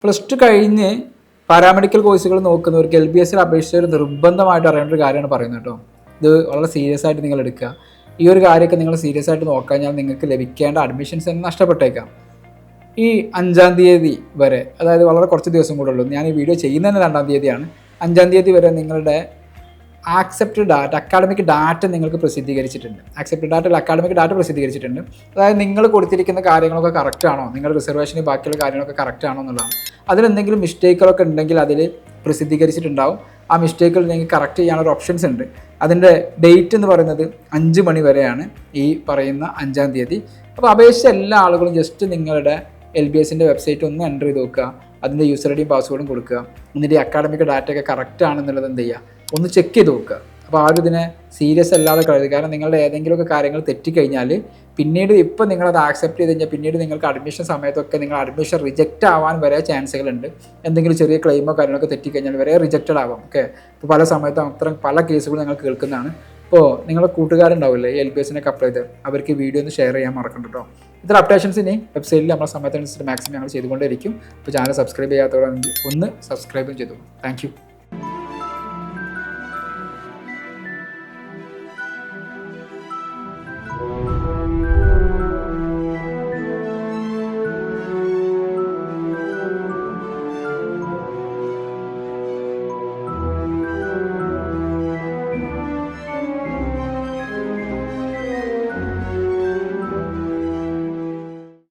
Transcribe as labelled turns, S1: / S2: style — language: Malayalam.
S1: +2 കഴിഞ്ഞ് പാരാമെഡിക്കൽ കോഴ്സുകൾ നോക്കുന്നവർക്ക് LBS അപേക്ഷിച്ച് നിർബന്ധമായിട്ട് അറിയേണ്ട ഒരു കാര്യമാണ് പറയുന്നത് കേട്ടോ. ഇത് വളരെ സീരിയസ് ആയിട്ട് നിങ്ങൾ എടുക്കുക. ഈ ഒരു കാര്യമൊക്കെ നിങ്ങൾ സീരിയസ് ആയിട്ട് നോക്കിക്കഴിഞ്ഞാൽ നിങ്ങൾക്ക് ലഭിക്കേണ്ട അഡ്മിഷൻസ് തന്നെ നഷ്ടപ്പെട്ടേക്കാം. ഈ 5-ാം തീയതി വരെ, അതായത് വളരെ കുറച്ച് ദിവസം കൂടെ ഉള്ളൂ, ഞാൻ ഈ വീഡിയോ ചെയ്യുന്നതിന് 2-ാം തീയതിയാണ്, 5-ാം തീയതി വരെ നിങ്ങളുടെ ആക്സെപ്റ്റഡ് ഡാറ്റ, അക്കാഡമിക് ഡാറ്റ നിങ്ങൾക്ക് പ്രസിദ്ധീകരിച്ചിട്ടുണ്ട്. ആക്സെപ്റ്റഡ് ഡാറ്റ അക്കാഡമിക് ഡാറ്റ പ്രസിദ്ധീകരിച്ചിട്ടുണ്ട്. അതായത് നിങ്ങൾ കൊടുത്തിരിക്കുന്ന കാര്യങ്ങളൊക്കെ കറക്റ്റ് ആണോ, നിങ്ങളുടെ റിസർവേഷന് ബാക്കിയുള്ള കാര്യങ്ങളൊക്കെ കറക്റ്റ് ആണോ എന്നുള്ളതാണ്. അതിലെന്തെങ്കിലും മിസ്റ്റേക്കുകളൊക്കെ ഉണ്ടെങ്കിൽ അതിൽ പ്രസിദ്ധീകരിച്ചിട്ടുണ്ടാവും. ആ മിസ്റ്റേക്കുകൾ നിങ്ങൾക്ക് കറക്റ്റ് ചെയ്യാനുള്ള ഓപ്ഷൻസ് ഉണ്ട്. അതിൻ്റെ ഡേറ്റ് എന്ന് പറയുന്നത് 5 മണി വരെയാണ്, ഈ പറയുന്ന 5-ാം തീയതി. അപ്പോൾ അപേക്ഷിച്ച എല്ലാ ആളുകളും ജസ്റ്റ് നിങ്ങളുടെ LBSൻ്റെ വെബ്സൈറ്റ് ഒന്ന് എൻ്റർ ചെയ്ത് നോക്കുക, അതിൻ്റെ യൂസർ ഐഡിയും പാസ്വേഡും കൊടുക്കുക. എന്നിട്ട് ഈ അക്കാഡമിക് ഡാറ്റയൊക്കെ കറക്റ്റ് ആണെന്നുള്ളത് എന്ത് ചെയ്യുക, ഒന്ന് ചെക്ക് ചെയ്ത് നോക്കുക. അപ്പോൾ ആരും ഇതിനെ സീരിയസ് അല്ലാതെ കളയുക. കാരണം നിങ്ങളുടെ ഏതെങ്കിലുമൊക്കെ കാര്യങ്ങൾ തെറ്റിക്കഴിഞ്ഞാൽ പിന്നീട് ഇപ്പോൾ നിങ്ങളത് ആക്സെപ്റ്റ് ചെയ്ത് കഴിഞ്ഞാൽ പിന്നീട് നിങ്ങൾക്ക് അഡ്മിഷൻ സമയത്തൊക്കെ നിങ്ങൾ അഡ്മിഷൻ റിജക്റ്റ് ആവാൻ വരെ ചാൻസുകളുണ്ട്. എന്തെങ്കിലും ചെറിയ ക്ലെയിമോ കാര്യങ്ങളൊക്കെ തെറ്റിക്കഴിഞ്ഞാൽ വരെ റിജക്റ്റഡ് ആവാം. ഓക്കെ, ഇപ്പോൾ പല സമയത്തും അത്തരം പല കേസുകളും നിങ്ങൾ കേൾക്കുന്നതാണ്. ഇപ്പോൾ നിങ്ങളുടെ കൂട്ടുകാരുണ്ടാവില്ലേ LBSനൊക്കെ അപ്ലൈ ചെയ്ത്, അവർക്ക് വീഡിയോ ഒന്ന് ഷെയർ ചെയ്യാൻ മറക്കണ്ട കേട്ടോ. ഇത്ര അപ്ഡേഷൻസ് ഇനി വെബ്സൈറ്റിൽ നമ്മളെ സമയത്തനുസരിച്ച് മാക്സിമം ഞങ്ങൾ ചെയ്തുകൊണ്ടേയിരിക്കും. അപ്പോൾ ചാനൽ സബ്സ്ക്രൈബ് ചെയ്യാത്തവരാണെങ്കിൽ ഒന്ന് സബ്സ്ക്രൈബും ചെയ്തു. Thank you.